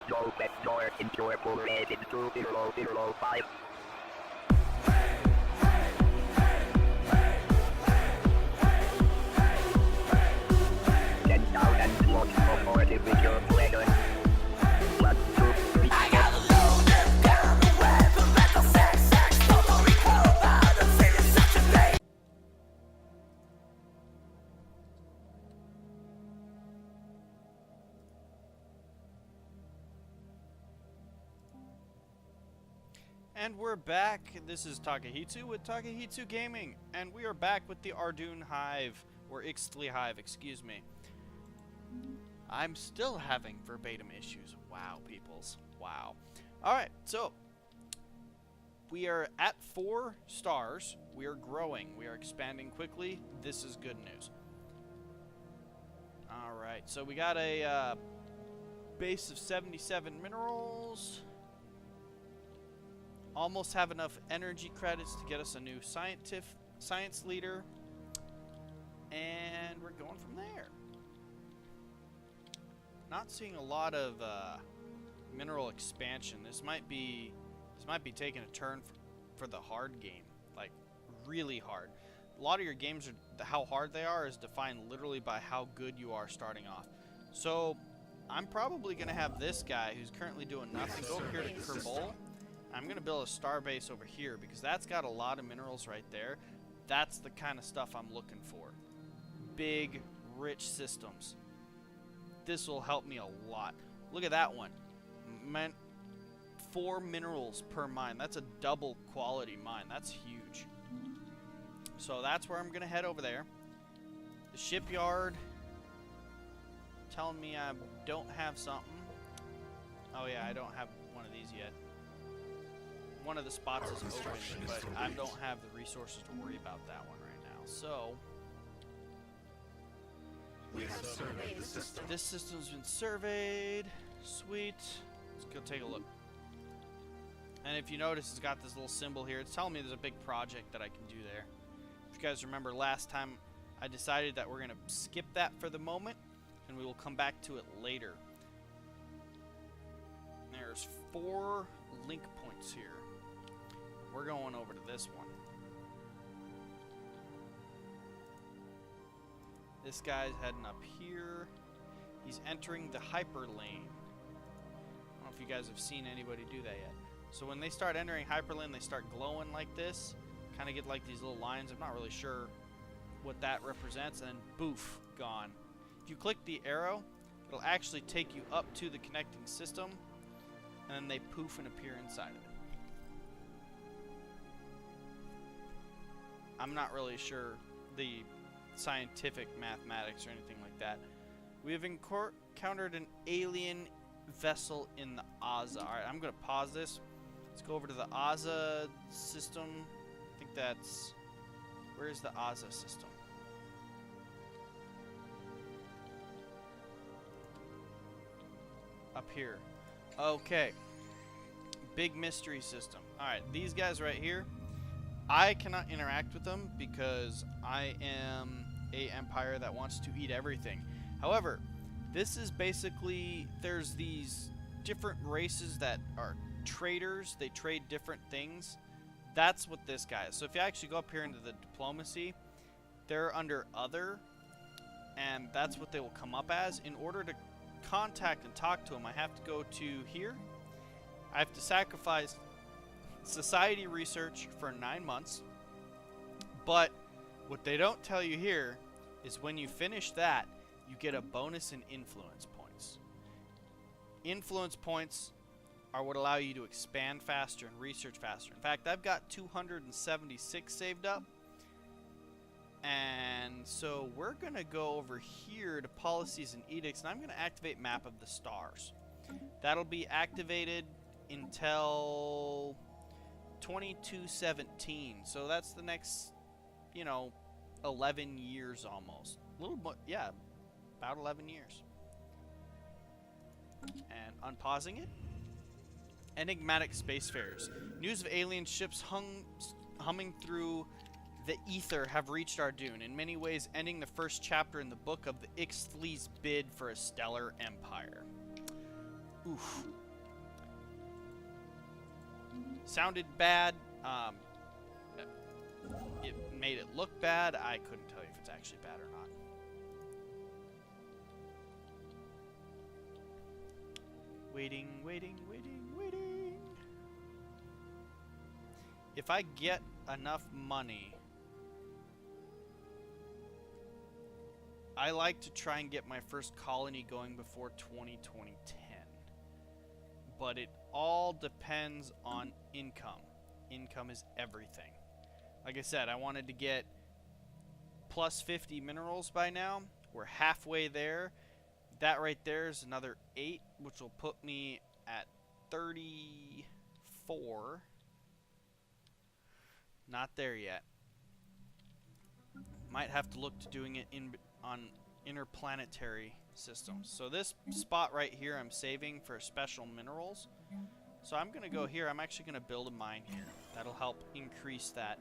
Go sector into full red into 005. And we're back. This is Takehitsu with Takehitsu Gaming, and we are back with the Ardoon Hive, or Ixthlii Hive, excuse me. I'm still having verbatim issues. Wow, peoples. Wow. Alright, so we are at 4 stars. We are growing. We are expanding quickly. This is good news. Alright, so we got a base of 77 minerals. Almost have enough energy credits to get us a new science leader. And we're going from there. Not seeing a lot of mineral expansion. This might be taking a turn for the hard game. Like, really hard. A lot of your games, how hard they are is defined literally by how good you are starting off. So, I'm probably going to have this guy who's currently doing nothing go up here to Kerbol. I'm going to build a star base over here because that's got a lot of minerals right there. That's the kind of stuff I'm looking for. Big, rich systems. This will help me a lot. Look at that one. 4 minerals per mine. That's a double quality mine. That's huge. So that's where I'm going to head over there. The shipyard. Telling me I don't have something. Oh yeah, I don't have one of these yet. One of the spots is open, but I don't have the resources to worry about that one right now. So, We have surveyed the system. this system's been surveyed. Sweet. Let's go take a look. And if you notice, it's got this little symbol here. It's telling me there's a big project that I can do there. If you guys remember last time, I decided that we're going to skip that for the moment, and we will come back to it later. There's 4 link points here. We're going over to this one. This guy's heading up here. He's entering the hyper lane. I don't know if you guys have seen anybody do that yet. So when they start entering hyperlane, they start glowing like this. Kind of get like these little lines. I'm not really sure what that represents. And then boof, gone. If you click the arrow, it'll actually take you up to the connecting system. And then they poof and appear inside of it. I'm not really sure the scientific mathematics or anything like that. We have encountered an alien vessel in the Aza. Alright, I'm going to pause this. Let's go over to the Aza system. I think that's... Where's the Aza system? Up here. Okay. Big mystery system. Alright, these guys right here, I cannot interact with them because I am a empire that wants to eat everything. However, this is basically, there's these different races that are traders. They trade different things. That's what this guy is. So if you actually go up here into the diplomacy, they're under other, and that's what they will come up as. In order to contact and talk to them, I have to go to here. I have to sacrifice society research for 9 months. But what they don't tell you here is when you finish that, you get a bonus in influence points. Influence points are what allow you to expand faster and research faster. In fact, I've got 276 saved up. And so we're going to go over here to policies and edicts, and I'm going to activate map of the stars. That'll be activated until 2217. So that's the next, 11 years almost. A little bit, yeah, about 11 years. And unpausing it. Enigmatic spacefarers. News of alien ships humming through the ether have reached Ardoon, in many ways ending the first chapter in the book of the Ixthlii's bid for a stellar empire. Oof. Sounded bad. It made it look bad. I couldn't tell you if it's actually bad or not. Waiting, waiting, waiting, waiting. If I get enough money, I like to try and get my first colony going before 2010. But it all depends on income. Income is everything. Like I said, I wanted to get plus 50 minerals by now. We're halfway there. That right there is another 8, which will put me at 34. Not there yet. Might have to look to doing it on interplanetary systems. So this spot right here I'm saving for special minerals. So I'm going to go here. I'm actually going to build a mine here. That'll help increase that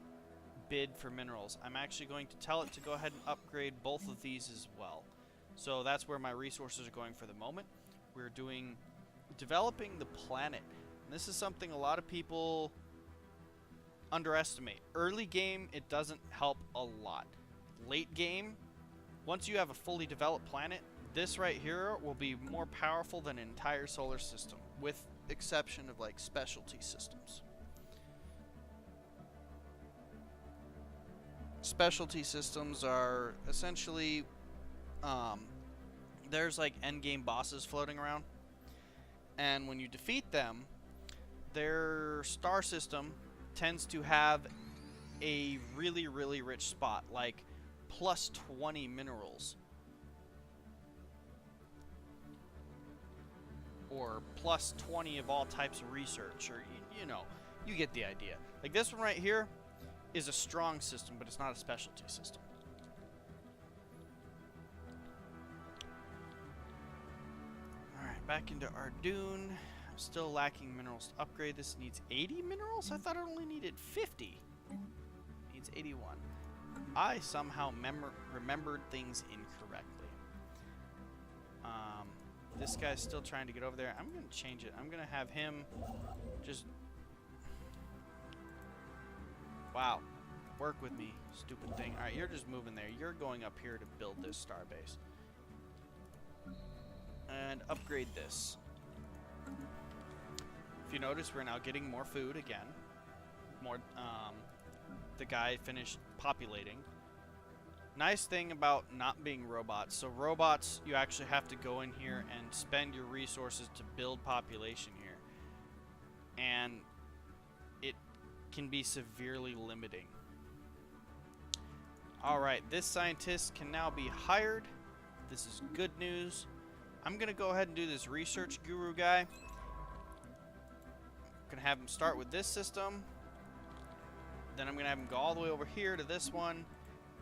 bid for minerals. I'm actually going to tell it to go ahead and upgrade both of these as well. So that's where my resources are going for the moment. We're developing the planet. And this is something a lot of people underestimate. Early game, it doesn't help a lot. Late game, once you have a fully developed planet, this right here will be more powerful than an entire solar system, with exception of like specialty systems. Specialty systems are essentially, there's like endgame bosses floating around, and when you defeat them, their star system tends to have a really, really rich spot, like plus 20 minerals. Or plus 20 of all types of research, or you know, you get the idea. Like this one right here is a strong system, but it's not a specialty system. Alright, back into our dune. I'm still lacking minerals to upgrade. This needs 80 minerals? I thought it only needed 50. Needs 81. I somehow remembered things incorrectly. This guy's still trying to get over there. I'm going to change it. I'm going to have him just... Wow. Work with me, stupid thing. Alright, you're just moving there. You're going up here to build this starbase. And upgrade this. If you notice, we're now getting more food again. More, the guy finished populating. Nice thing about not being robots. So robots, you actually have to go in here and spend your resources to build population here. And it can be severely limiting. Alright, this scientist can now be hired. This is good news. I'm going to go ahead and do this research guru guy. I'm going to have him start with this system. Then I'm going to have him go all the way over here to this one.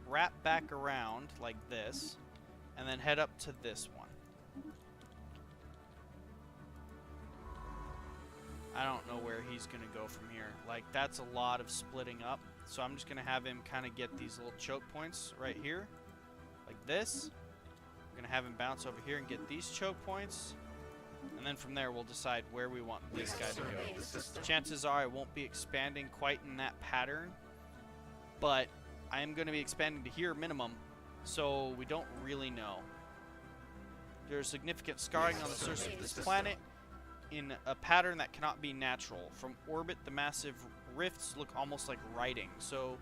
Wrap back around like this, and then head up to this one. I don't know where he's going to go from here. Like, that's a lot of splitting up. So I'm just going to have him kind of get these little choke points right here, like this. I'm going to have him bounce over here and get these choke points. And then from there, we'll decide where we want this guy to go. Chances are I won't be expanding quite in that pattern, but I am going to be expanding to here minimum, so we don't really know. There's significant scarring on the surface of this planet in a pattern that cannot be natural. From orbit, the massive rifts look almost like writing, so...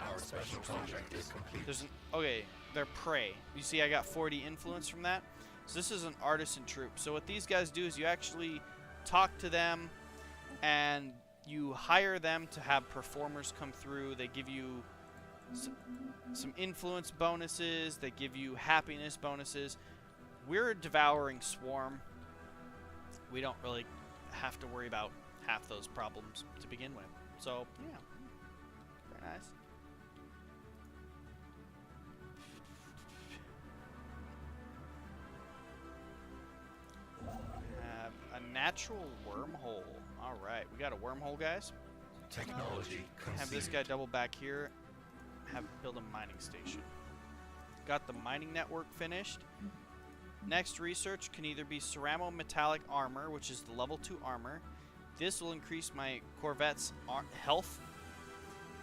Our special project is complete. Okay, they're prey. You see I got 40 influence from that? So this is an artisan troop. So what these guys do is you actually talk to them, and you hire them to have performers come through. They give you some influence bonuses. They give you happiness bonuses. We're a devouring swarm. We don't really have to worry about half those problems to begin with. So, yeah. Very nice. Have a natural wormhole. Alright, we got a wormhole, guys. Technology conceived. Have this guy double back here. Have build a mining station. Got the mining network finished. Next research can either be ceramo-metallic armor, which is the level 2 armor. This will increase my Corvette's health.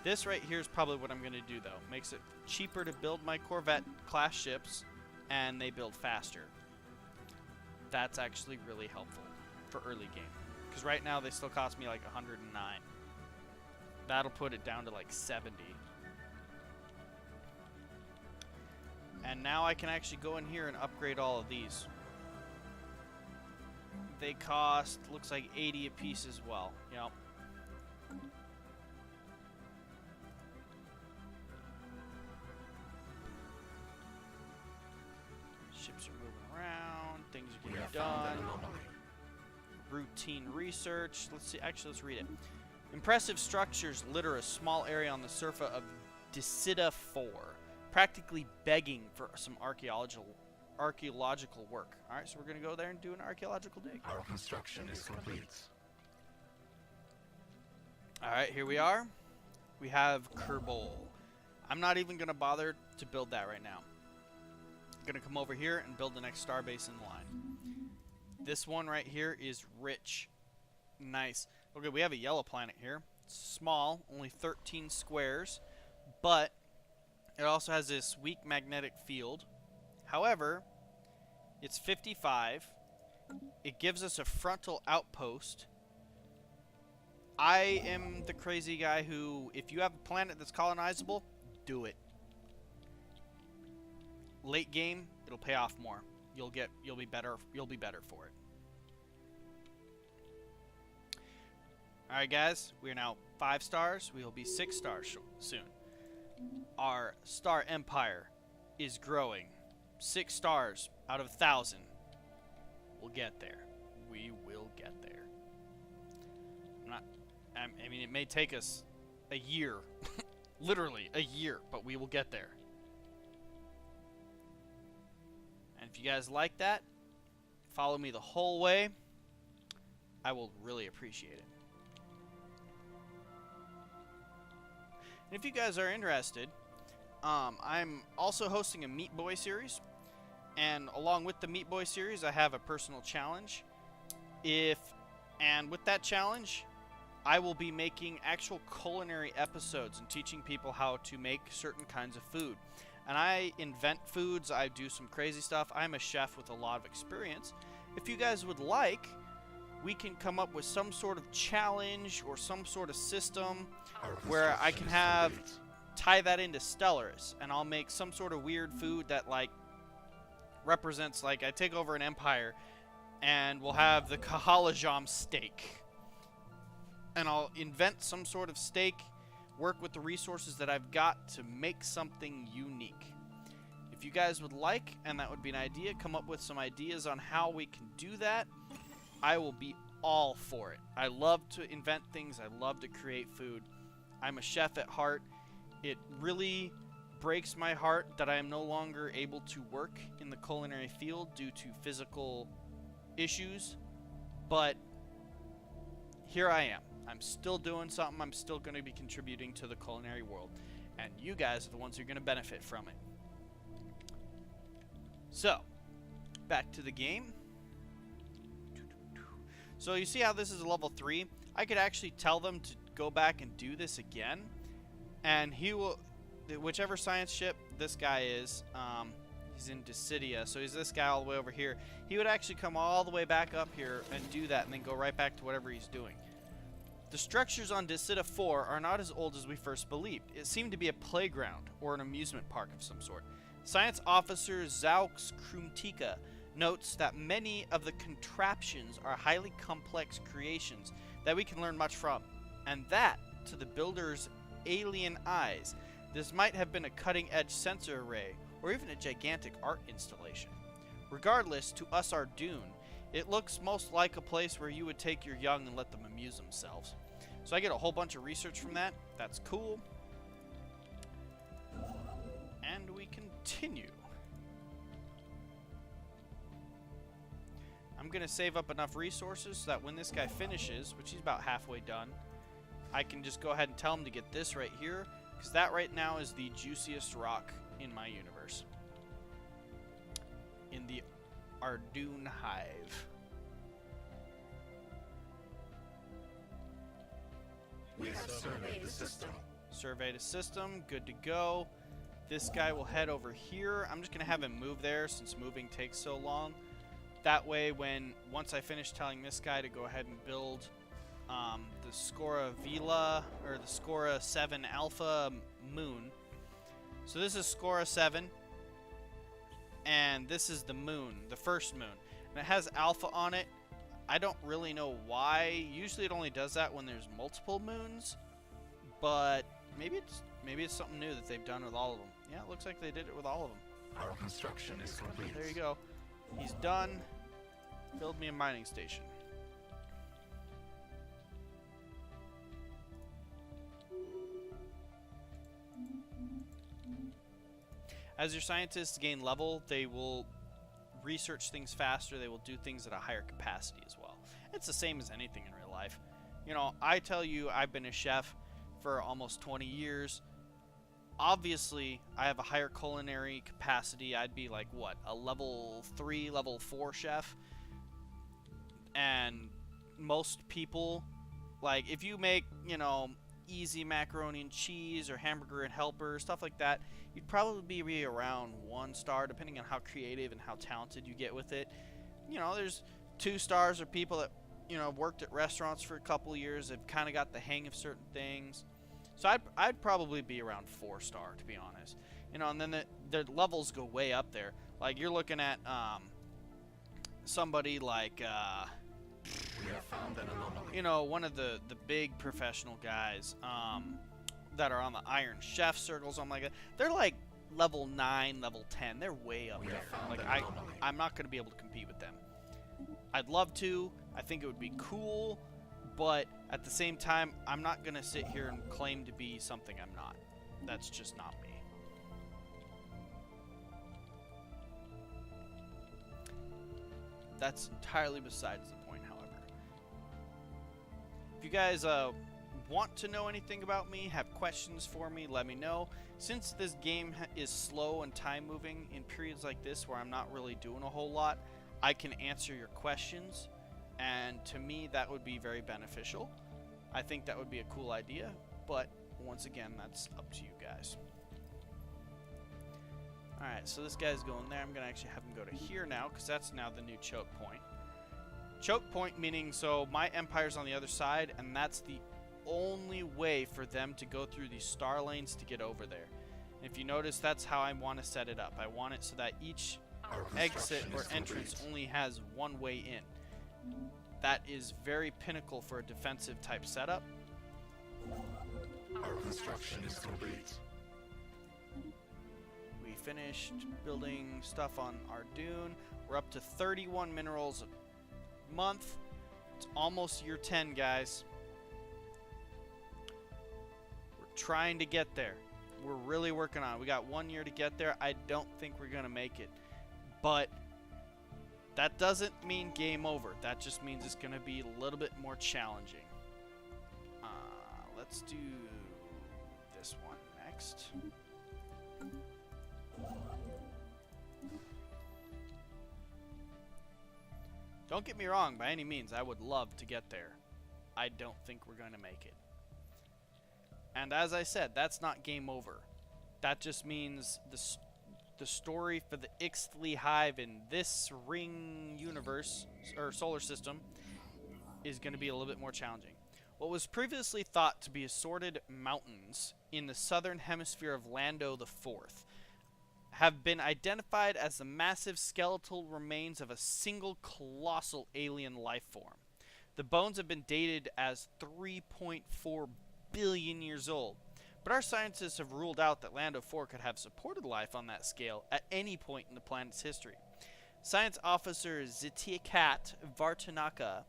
This right here is probably what I'm going to do, though. Makes it cheaper to build my Corvette class ships, and they build faster. That's actually really helpful for early game. Because right now they still cost me like 109. That'll put it down to like 70. And now I can actually go in here and upgrade all of these. They cost, looks like 80 a piece as well. Yep. Ships are moving around. Things are getting done. Routine research. Let's see. Actually, let's read it. Impressive structures litter a small area on the surface of Ixthlii, practically begging for some archaeological work. All right, so we're going to go there and do an archaeological dig. Our construction is complete. All right, here we are. We have Kerbol. I'm not even going to bother to build that right now. I'm going to come over here and build the next starbase in line. This one right here is rich. Nice. Okay, we have a yellow planet here. It's small, only 13 squares, but it also has this weak magnetic field. However, it's 55. It gives us a frontal outpost. I am the crazy guy who, if you have a planet that's colonizable, do it. Late game, it'll pay off more. You'll be better for it. Alright guys, we are now 5 stars. We will be 6 stars soon. Our star empire is growing. 6 stars out of 1,000. We'll get there. We will get there. I mean, it may take us a year. Literally a year, but we will get there. And if you guys like that, follow me the whole way. I will really appreciate it. And if you guys are interested, I'm also hosting a Meat Boy series. And along with the Meat Boy series, I have a personal challenge. And with that challenge, I will be making actual culinary episodes and teaching people how to make certain kinds of food. And I invent foods, I do some crazy stuff. I'm a chef with a lot of experience. If you guys would like, we can come up with some sort of challenge or some sort of system where I can tie that into Stellaris, and I'll make some sort of weird food that like represents, like, I take over an empire and we'll have the Kahalajam steak. And I'll invent some sort of steak, work with the resources that I've got to make something unique. If you guys would like, and that would be an idea, come up with some ideas on how we can do that, I will be all for it. I love to invent things. I love to create food. I'm a chef at heart. It really breaks my heart that I am no longer able to work in the culinary field due to physical issues, but here I am. I'm still doing something. I'm still going to be contributing to the culinary world, and you guys are the ones who are going to benefit from it. So, back to the game. So you see how this is a level 3? I could actually tell them to go back and do this again, and he will, whichever science ship this guy is, he's in Dissidia, so he's this guy all the way over here. He would actually come all the way back up here and do that, and then go right back to whatever he's doing. The structures on Ixthlii 4 are not as old as we first believed. It seemed to be a playground or an amusement park of some sort. Science officer Zaux Krumtika notes that many of the contraptions are highly complex creations that we can learn much from, and that, to the builder's alien eyes, this might have been a cutting-edge sensor array or even a gigantic art installation. Regardless, to us our Dune, it looks most like a place where you would take your young and let them amuse themselves. So I get a whole bunch of research from that. That's cool. And we continue. I'm going to save up enough resources so that when this guy finishes, which he's about halfway done, I can just go ahead and tell him to get this right here, because that right now is the juiciest rock in my universe. In the our Dune Hive. We have surveyed the system. Survey the system, good to go. This guy will head over here. I'm just going to have him move there since moving takes so long. That way, once I finish telling this guy to go ahead and build the Scora Vila, or the Scora 7 Alpha Moon. So this is Scora 7, and this is the moon, the first moon. And it has Alpha on it. I don't really know why. Usually it only does that when there's multiple moons, but maybe it's something new that they've done with all of them. Yeah, it looks like they did it with all of them. Our construction is complete. There you go. He's done. Build me a mining station. As your scientists gain level, they will research things faster. They will do things at a higher capacity as well. It's the same as anything in real life. You know, I tell you, I've been a chef for almost 20 years. Obviously, I have a higher culinary capacity. I'd be like, what, a level 3, level 4 chef? And most people, like, if you make, you know, easy macaroni and cheese or hamburger and helper, stuff like that, you'd probably be around 1 star, depending on how creative and how talented you get with it. You know, there's 2 stars or people that, you know, worked at restaurants for a couple of years, have kind of got the hang of certain things. So I'd probably be around 4 star, to be honest. You know, and then the levels go way up there. Like, you're looking at somebody like We have found an anomaly. you know, one of the big professional guys that are on the Iron Chef circles, something like that. They're like level 9, level 10. They're way up We there. have found Like, an anomaly. I'm not going to be able to compete with them. I'd love to. I think it would be cool. But at the same time, I'm not going to sit here and claim to be something I'm not. That's just not me. That's entirely besides the point, however. If you guys want to know anything about me, have questions for me, let me know. Since this game is slow and time moving in periods like this where I'm not really doing a whole lot, I can answer your questions, and to me that would be very beneficial. I think that would be a cool idea, but once again, that's up to you guys. Alright, so this guy's going there. I'm going to actually have him go to here now, because that's now the new choke point. Choke point meaning, so my empire's on the other side, and that's the only way for them to go through these star lanes to get over there. If you notice, that's how I want to set it up. I want it so that each exit or entrance only has one way in. That is very pinnacle for a defensive type setup. Our construction is complete. We finished building stuff on our dune. We're up to 31 minerals a month. It's almost year 10, guys. We're trying to get there. We're really working on it. We got 1 year to get there. I don't think we're going to make it. But that doesn't mean game over. That just means it's going to be a little bit more challenging. Let's do this one next. Don't get me wrong, by any means, I would love to get there. I don't think we're going to make it. And as I said, that's not game over. That just means the story for the Ixthlii Hive in this ring universe, or solar system, is going to be a little bit more challenging. What was previously thought to be assorted mountains in the southern hemisphere of Lando IV have been identified as the massive skeletal remains of a single colossal alien life form. The bones have been dated as 3.4 billion years old, but our scientists have ruled out that Lando IV could have supported life on that scale at any point in the planet's history. Science officer Zitiakat Vartanaka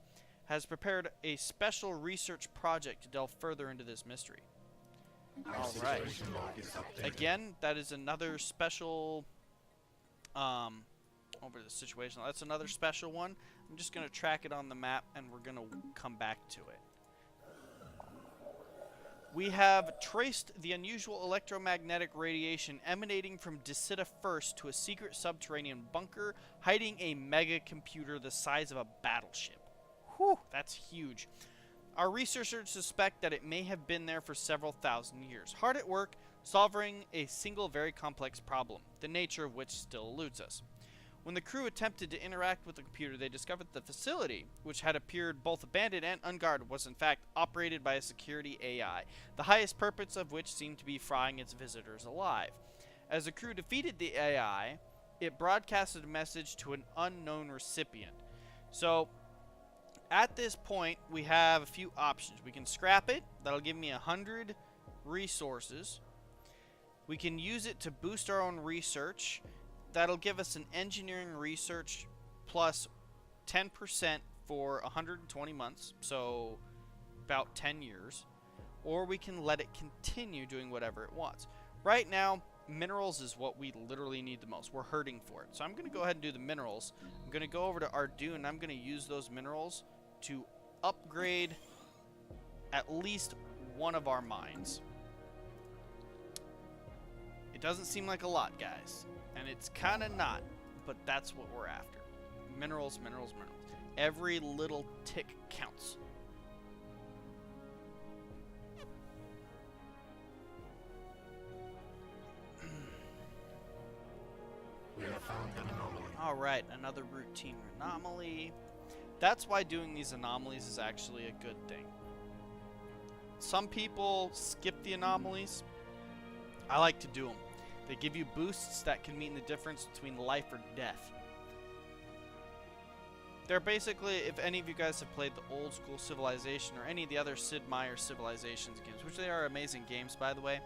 has prepared a special research project to delve further into this mystery. All right. Situation log is updated. Again, that is another special, over the situation. That's another special one. I'm just going to track it on the map, and we're going to come back to it. We have traced the unusual electromagnetic radiation emanating from Dicita First to a secret subterranean bunker hiding a mega computer the size of a battleship. Whew, that's huge. Our researchers suspect that it may have been there for several thousand years, hard at work solving a single very complex problem, the nature of which still eludes us. When the crew attempted to interact with the computer, they discovered the facility, which had appeared both abandoned and unguarded, was in fact operated by a security AI, the highest purpose of which seemed to be frying its visitors alive. As the crew defeated the AI, it broadcasted a message to an unknown recipient. So, at this point, we have a few options. We can scrap it. That'll give me 100 resources. We can use it to boost our own research. That'll give us an engineering research plus 10% for 120 months, so about 10 years. Or we can let it continue doing whatever it wants. Right now, minerals is what we literally need the most. We're hurting for it. So I'm going to go ahead and do the minerals. I'm going to go over to Ardu, and I'm going to use those minerals to upgrade at least one of our mines. It doesn't seem like a lot, guys. And it's kind of not, but that's what we're after. Minerals, minerals, minerals. Every little tick counts. We have found an anomaly. Alright, another routine anomaly. That's why doing these anomalies is actually a good thing. Some people skip the anomalies. I like to do them. They give you boosts that can mean the difference between life or death. They're basically, if any of you guys have played the old school Civilization or any of the other Sid Meier's Civilizations games, which they are amazing games, by the way,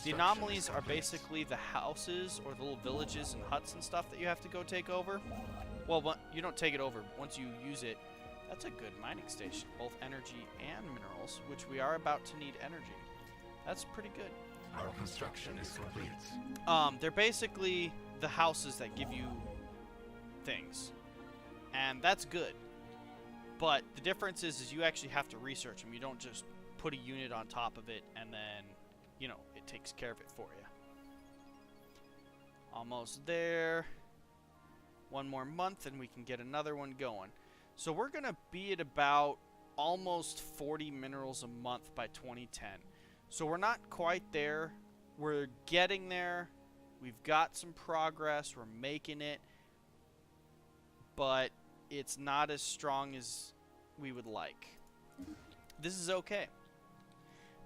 the anomalies are basically the houses or the little villages and huts and stuff that you have to go take over. Well, you don't take it over. Once you use it, that's a good mining station. Both energy and minerals, which we are about to need energy. That's pretty good. Our construction is complete. They're basically the houses that give you things. And that's good. But the difference is you actually have to research them. You don't just put a unit on top of it and then, you know, it takes care of it for you. Almost there. One more month and we can get another one going. So we're going to be at about almost 40 minerals a month by 2010. So we're not quite there. We're getting there. We've got some progress. We're making it. But it's not as strong as we would like. This is okay.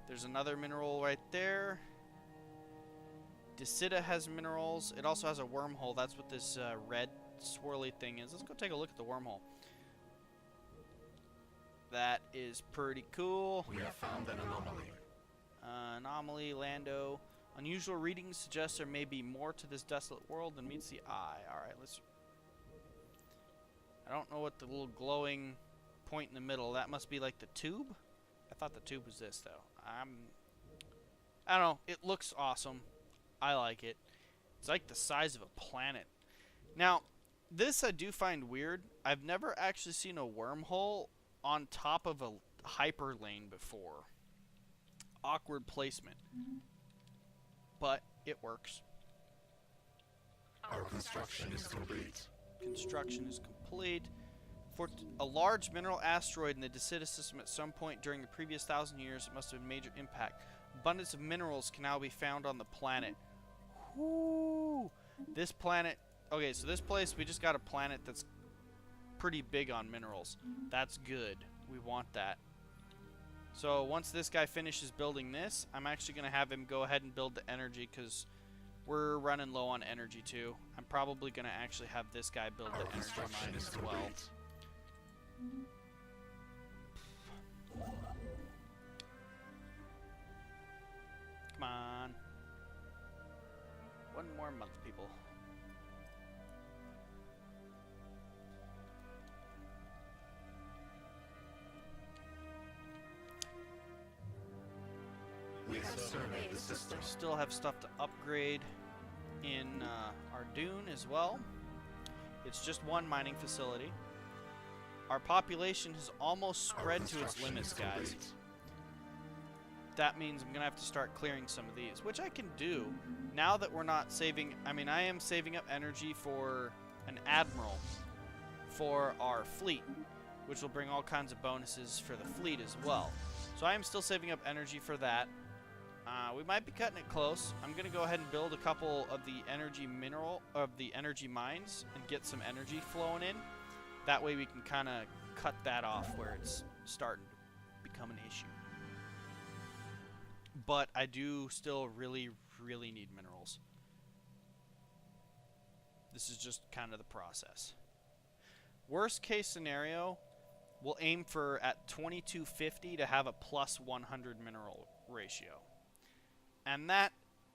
There's another mineral right there. Dicita has minerals. It also has a wormhole. That's what this red swirly thing is. Let's go take a look at the wormhole. That is pretty cool. We have found an anomaly. Anomaly, Lando. Unusual readings suggest there may be more to this desolate world than meets the eye. Alright, let's... I don't know what the little glowing point in the middle, that must be like the tube? I thought the tube was this, though. I don't know. It looks awesome. I like it. It's like the size of a planet. Now, this I do find weird. I've never actually seen a wormhole on top of a hyperlane before. Awkward placement. But it works. Our construction is complete. Construction is complete. For a large mineral asteroid in the Dicita system at some point during the previous 1,000 years, it must have been a major impact. Abundance of minerals can now be found on the planet. Whoo! This planet... Okay, so this place, we just got a planet that's pretty big on minerals. That's good. We want that. So once this guy finishes building this, I'm actually going to have him go ahead and build the energy because we're running low on energy too. I'm probably going to actually have this guy build the energy mine as well. Come on. One more month, people. We have surveyed the system. Still have stuff to upgrade in our dune as well. It's just one mining facility. Our population has almost spread to its limits, guys. that means I'm going to have to start clearing some of these, which I can do now that we're not saving. I mean, I am saving up energy for an admiral for our fleet, which will bring all kinds of bonuses for the fleet as well. So I am still saving up energy for that. We might be cutting it close. I'm going to go ahead and build a couple of the energy mines and get some energy flowing in. That way we can kind of cut that off where it's starting to become an issue. But I do still really, really need minerals. This is just kind of the process. Worst case scenario, we'll aim for at 2250 to have a plus 100 mineral ratio. And that,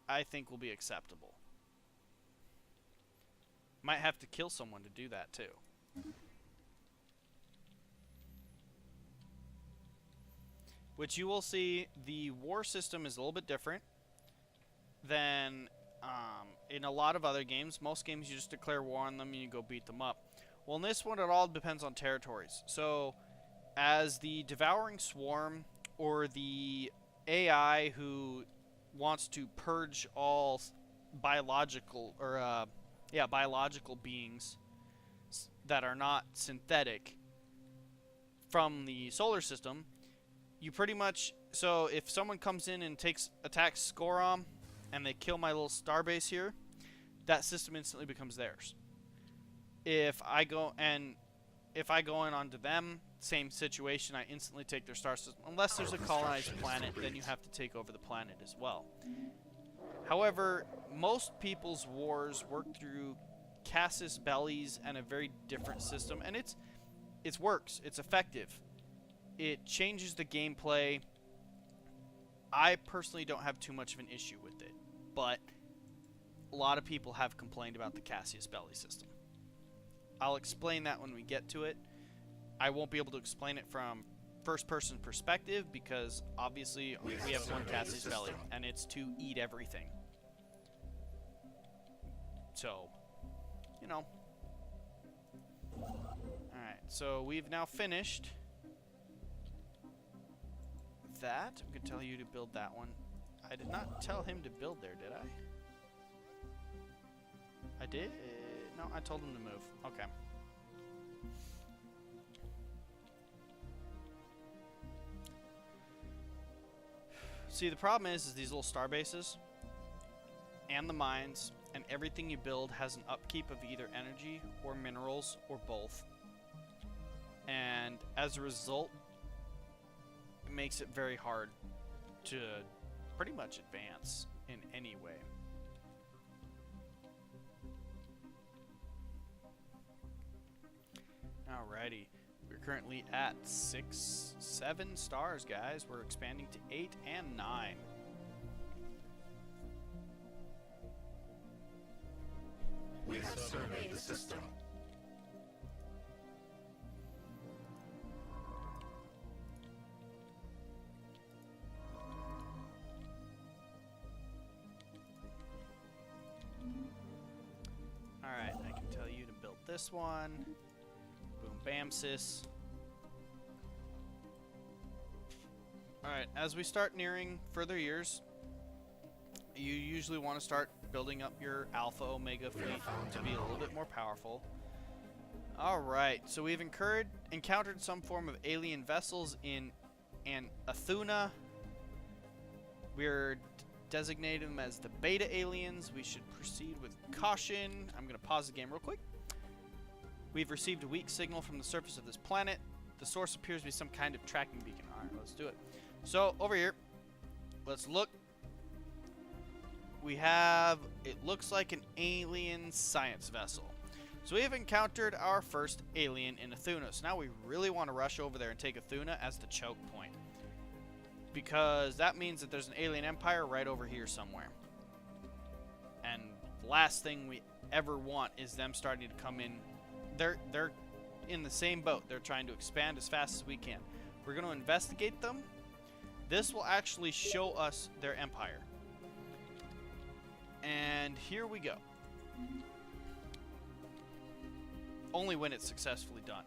I think, will be acceptable. Might have to kill someone to do that, too. Which you will see, the war system is a little bit different than in a lot of other games. Most games, you just declare war on them and you go beat them up. Well, in this one, it all depends on territories. So, as the Devouring Swarm, or the AI who wants to purge all biological beings that are not synthetic from the solar system, you pretty much, so if someone comes in and attacks Skorom and they kill my little starbase here, that system instantly becomes theirs. If I go in onto them, same situation, I instantly take their star system. Unless there's a colonized planet, then you have to take over the planet as well. However, most people's wars work through casus bellis and a very different system, and it works. It's effective. It changes the gameplay. I personally don't have too much of an issue with it, but a lot of people have complained about the casus belli system. I'll explain that when we get to it. I won't be able to explain it from first-person perspective because obviously we have one casus belli, and it's to eat everything. So, you know. Alright, so we've now finished that. I'm going to tell you to build that one. I did not tell him to build there, did I? I did? No, I told him to move. Okay. See, the problem is these little star bases and the mines and everything you build has an upkeep of either energy or minerals or both. And as a result, it makes it very hard to pretty much advance in any way. Alrighty, we're currently at 7 stars, guys. We're expanding to 8 and 9. We have surveyed the system. Alright, I can tell you to build this one. Boom, bam, sis. Alright, as we start nearing further years, you usually want to start building up your Alpha Omega fleet to be a little bit more powerful. Alright, so we've encountered some form of alien vessels in Ixthlii. We're designating them as the Beta Aliens. We should proceed with caution. I'm going to pause the game real quick. We've received a weak signal from the surface of this planet. The source appears to be some kind of tracking beacon. Alright, let's do it. So, over here, let's look. We have, it looks like an alien science vessel. So we have encountered our first alien in Ixthlii. So now we really want to rush over there and take Ixthlii as the choke point. Because that means that there's an alien empire right over here somewhere. And the last thing we ever want is them starting to come in. They're in the same boat. They're trying to expand as fast as we can. We're going to investigate them. This will actually show us their empire. And here we go. Only when it's successfully done.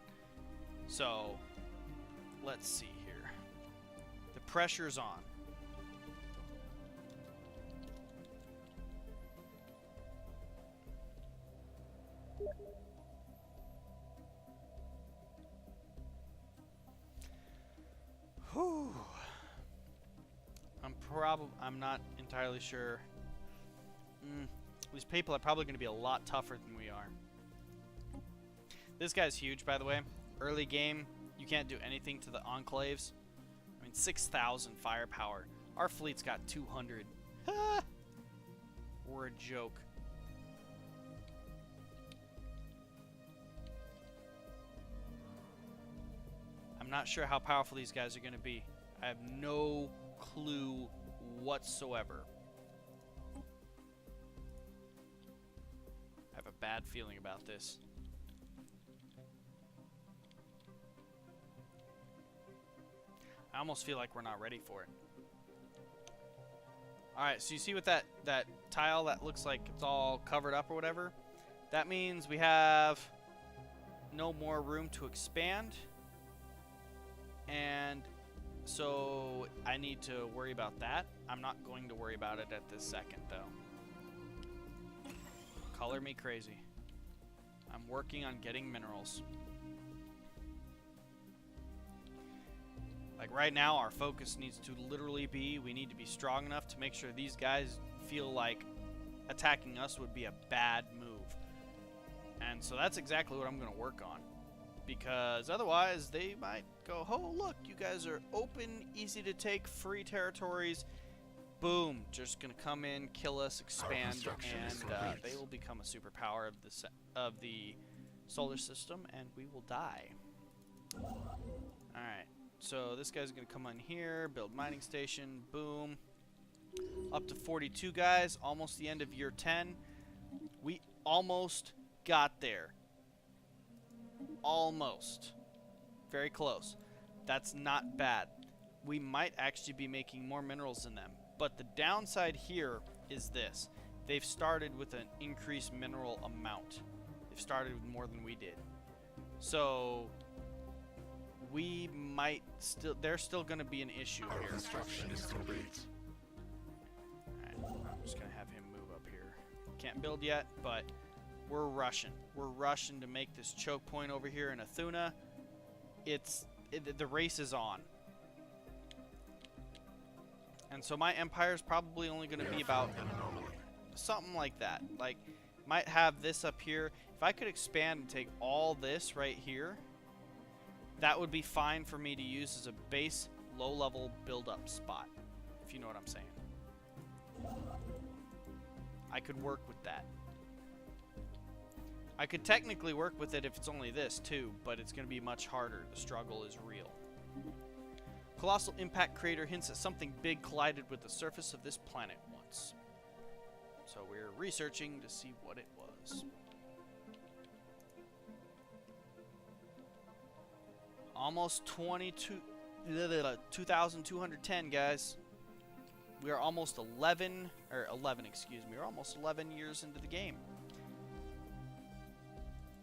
So, let's see here. The pressure's on. I'm not entirely sure. These people are probably going to be a lot tougher than we are. This guy's huge, by the way. Early game, you can't do anything to the enclaves. I mean, 6,000 firepower. Our fleet's got 200. We're a joke. I'm not sure how powerful these guys are going to be. I have no clue whatsoever. I have a bad feeling about this. I almost feel like we're not ready for it. Alright, so you see with that tile that looks like it's all covered up or whatever? That means we have no more room to expand. And so I need to worry about that. I'm not going to worry about it at this second, though. Color me crazy. I'm working on getting minerals. Like right now, our focus needs to literally be, we need to be strong enough to make sure these guys feel like attacking us would be a bad move. And so that's exactly what I'm going to work on. Because otherwise, they might go, oh, look, you guys are open, easy to take, free territories. Boom, just going to come in, kill us, expand, and they will become a superpower of the solar system, and we will die. Alright. So this guy's going to come on here, build mining station, boom. Up to 42 guys, almost the end of year 10. We almost got there. Almost. Very close. That's not bad. We might actually be making more minerals than them. But the downside here is this. They've started with an increased mineral amount. They've started with more than we did. So we might still, there's still going to be an issue here. Construction is complete. Alright, I'm just going to have him move up here. Can't build yet, but we're rushing. We're rushing to make this choke point over here in Athuna. The race is on. And so my empire is probably only going to be about something like that. Like, might have this up here. If I could expand and take all this right here, that would be fine for me to use as a base low-level build-up spot, if you know what I'm saying. I could work with that. I could technically work with it if it's only this, too, but it's going to be much harder. The struggle is real. Colossal impact crater hints that something big collided with the surface of this planet once. So we're researching to see what it was. Almost 2,210, guys. We are almost 11, excuse me. We're almost 11 years into the game.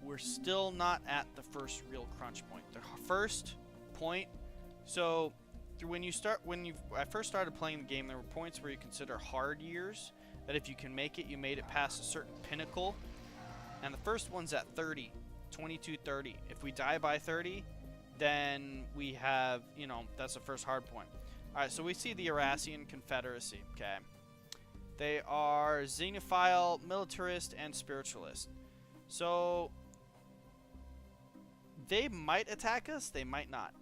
We're still not at the first real crunch point. The first point, so when I first started playing the game, there were points where you consider hard years, that if you can make it, you made it past a certain pinnacle. And the first one's at 30, 2230. If we die by 30, then we have, that's the first hard point. Alright, so we see the Eurasian Confederacy, okay? They are xenophile, militarist, and spiritualist. So they might attack us, they might not.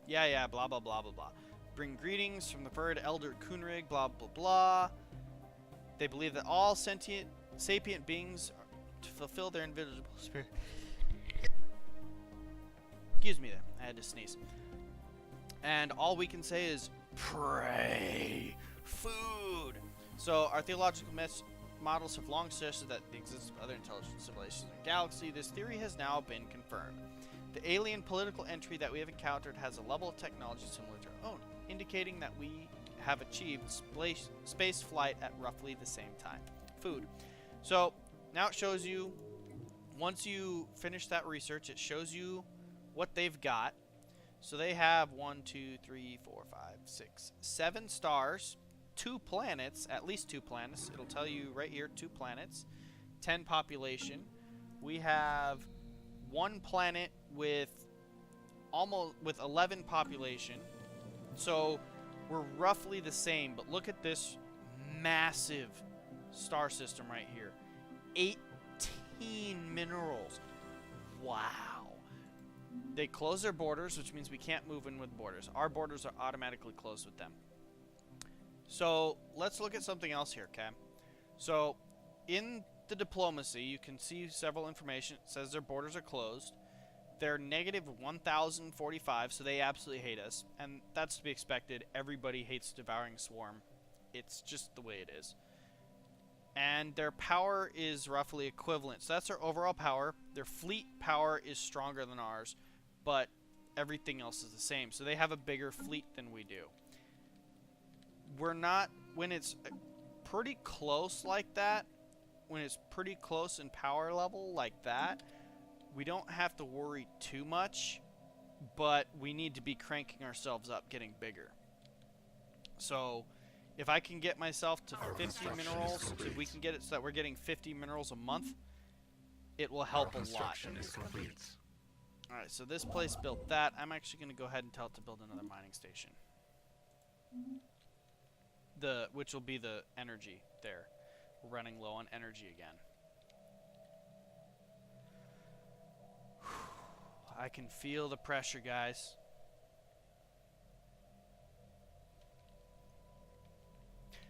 Yeah, blah, blah, blah, blah, blah. Bring greetings from the bird Elder Kunrig, blah, blah, blah. They believe that all sapient beings are to fulfill their invisible spirit. Excuse me there, I had to sneeze. And all we can say is, pray, food. So our theological models have long suggested that the existence of other intelligent civilizations in the galaxy. This theory has now been confirmed. The alien political entry that we have encountered has a level of technology similar to our own, indicating that we have achieved space flight at roughly the same time. Food. So now it shows you, once you finish that research, it shows you what they've got. So they have 1, 2, 3, 4, 5, 6, 7 stars, 2 planets, at least 2 planets. It'll tell you right here, 2 planets, 10 population. We have 1 planet with 11 population. So we're roughly the same, but look at this massive star system right here. 18 minerals. Wow. They close their borders, which means we can't move in with borders. Our borders are automatically closed with them. So let's look at something else here, okay? So in the diplomacy, you can see several information. It says their borders are closed. They're negative 1,045, so they absolutely hate us. And that's to be expected. Everybody hates Devouring Swarm. It's just the way it is. And their power is roughly equivalent. So that's their overall power. Their fleet power is stronger than ours, but everything else is the same. So they have a bigger fleet than we do. We're not, when it's pretty close like that, when it's pretty close in power level like that, we don't have to worry too much, but we need to be cranking ourselves up, getting bigger. So if I can get myself to 50 minerals, if we can get it so that we're getting 50 minerals a month, it will help a lot. Alright, so this place built that. I'm actually going to go ahead and tell it to build another mining station. Which will be the energy there. We're running low on energy again. I can feel the pressure, guys.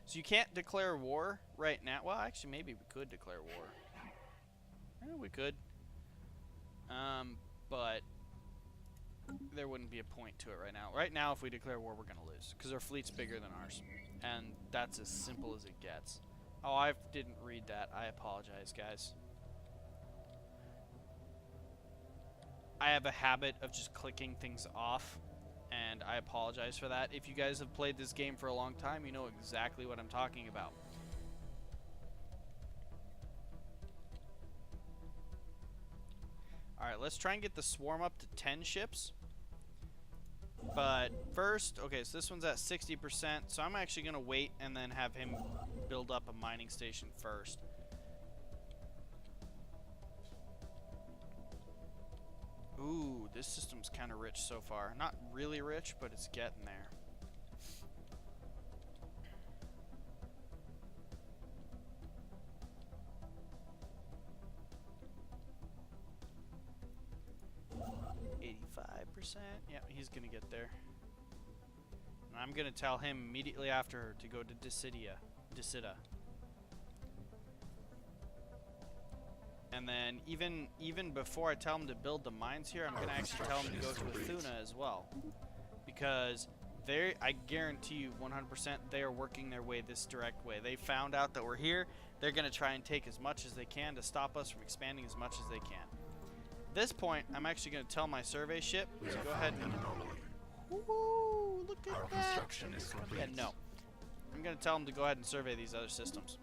So you can't declare war right now. Well, actually, maybe we could declare war. Yeah, we could. But there wouldn't be a point to it right now. Right now, if we declare war, we're going to lose. Because our fleet's bigger than ours. And that's as simple as it gets. Oh, I didn't read that. I apologize, guys. I have a habit of just clicking things off, and I apologize for that. If you guys have played this game for a long time, you know exactly what I'm talking about. Alright, let's try and get the swarm up to 10 ships. But first, okay, so this one's at 60%, so I'm actually going to wait and then have him build up a mining station first. Ooh, this system's kind of rich so far. Not really rich, but it's getting there. Yeah, he's gonna get there. And I'm gonna tell him immediately after to go to Decida. And then even before I tell him to build the mines here, I'm gonna actually tell him to go to Athuna as well, because I guarantee you 100% they are working their way this direct way. They found out that we're here. They're gonna try and take as much as they can to stop us from expanding as much as they can. At this point, I'm actually going to tell my survey ship to go ahead and... Woohoo! Look at that! Yeah, no. I'm going to tell him to go ahead and survey these other systems.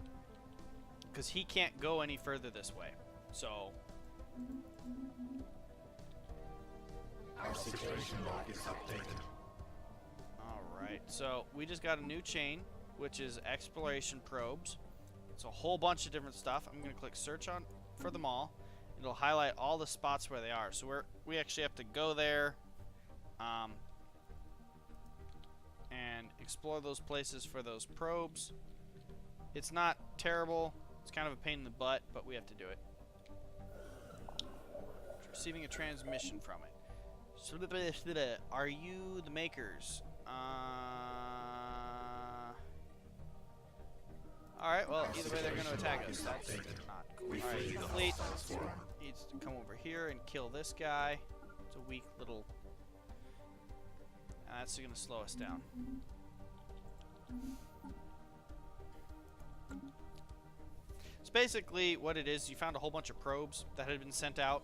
Because he can't go any further this way. So... Our situation log is updated. Alright, so we just got a new chain, which is exploration probes. It's a whole bunch of different stuff. I'm going to click search on for them all. It'll highlight all the spots where they are. So we actually have to go there and explore those places for those probes. It's not terrible. It's kind of a pain in the butt, but we have to do it. Receiving a transmission from it. Are you the makers? Alright, well, either way they're going to attack us. That's not cool. Alright, the fleet needs to come over here and kill this guy. It's a weak little... that's going to slow us down. So basically what it is, you found a whole bunch of probes that had been sent out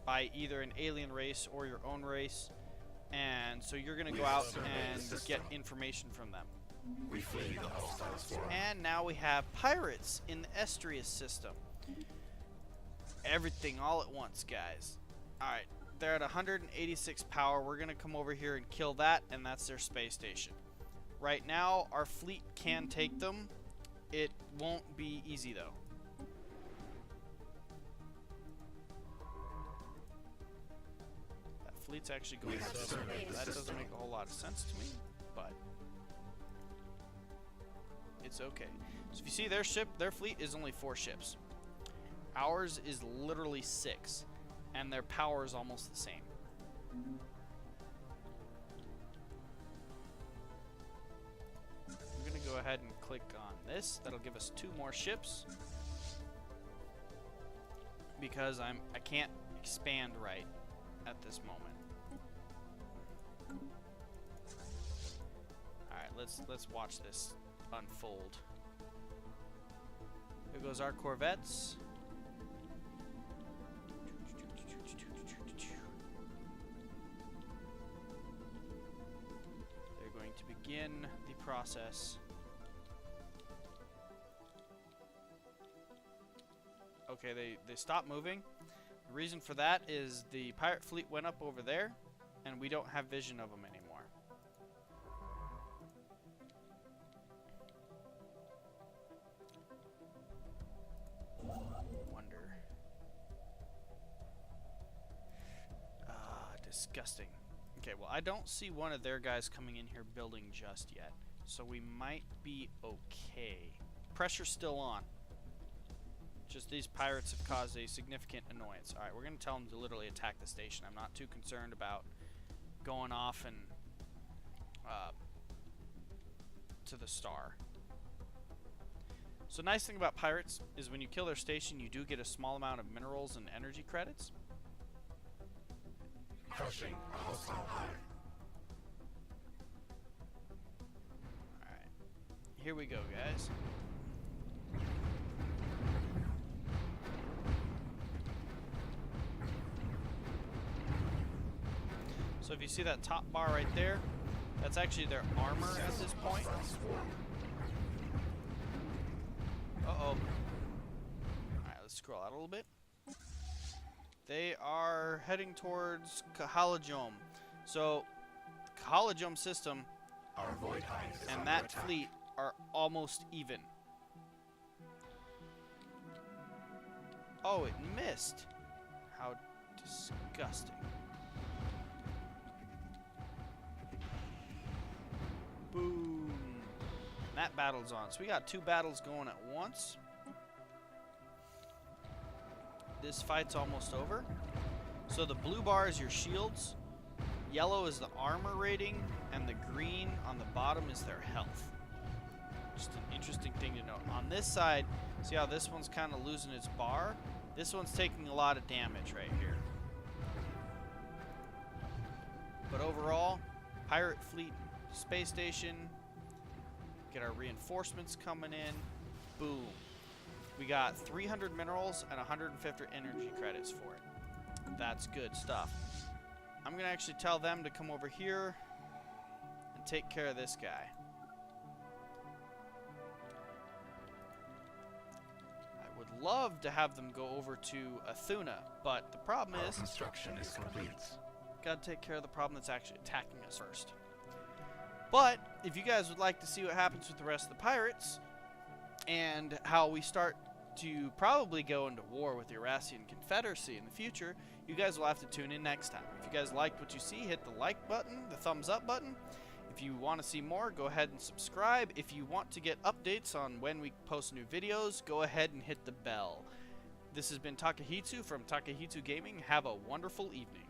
by either an alien race or your own race. And so you're going to go out and get information from them. We flee the hostiles for and now we have pirates in the Ixthlii system. Everything all at once, guys. Alright, they're at 186 power. We're going to come over here and kill that, and that's their space station. Right now, our fleet can take them. It won't be easy, though. That fleet's actually going this way. That doesn't make a whole lot of sense to me, but... fleets. Okay. So if you see their ship, their fleet is only 4 ships. Ours is literally 6, and their power is almost the same. I'm gonna go ahead and click on this. That'll give us 2 more ships. Because I can't expand right at this moment. Alright, let's watch this unfold. Here goes our corvettes. They're going to begin the process. Okay, they stopped moving. The reason for that is the pirate fleet went up over there, and we don't have vision of them anymore. Wonder. Disgusting. Okay, well, I don't see one of their guys coming in here building just yet, so we might be okay. Pressure's still on. Just these pirates have caused a significant annoyance. Alright, we're going to tell them to literally attack the station. I'm not too concerned about going off and to the star. So nice thing about pirates is when you kill their station, you do get a small amount of minerals and energy credits. Crushing a hostile hive. Alright, here we go, guys. So if you see that top bar right there, that's actually their armor at this point. Uh-oh. Alright, let's scroll out a little bit. They are heading towards Kahalajome. So, the Kahalajome system Our void hive is and under that attack. fleet are almost even. Oh, it missed. How disgusting. Boom. And that battle's on. So we got 2 battles going at once. This fight's almost over. So the blue bar is your shields, yellow is the armor rating, and the green on the bottom is their health. Just an interesting thing to note. On this side, see how this one's kind of losing its bar? This one's taking a lot of damage right here. But overall, pirate fleet, space station, get our reinforcements coming in, boom. We got 300 minerals and 150 energy credits for it. That's good stuff. I'm going to actually tell them to come over here and take care of this guy. I would love to have them go over to Athuna, but the problem Our is, construction is complete. got to take care of the problem that's actually attacking us first. But if you guys would like to see what happens with the rest of the pirates and how we start to probably go into war with the Eurasian Confederacy in the future, you guys will have to tune in next time. If you guys liked what you see, hit the like button, the thumbs up button. If you want to see more, go ahead and subscribe. If you want to get updates on when we post new videos, go ahead and hit the bell. This has been Takehitsu from Takehitsu Gaming. Have a wonderful evening.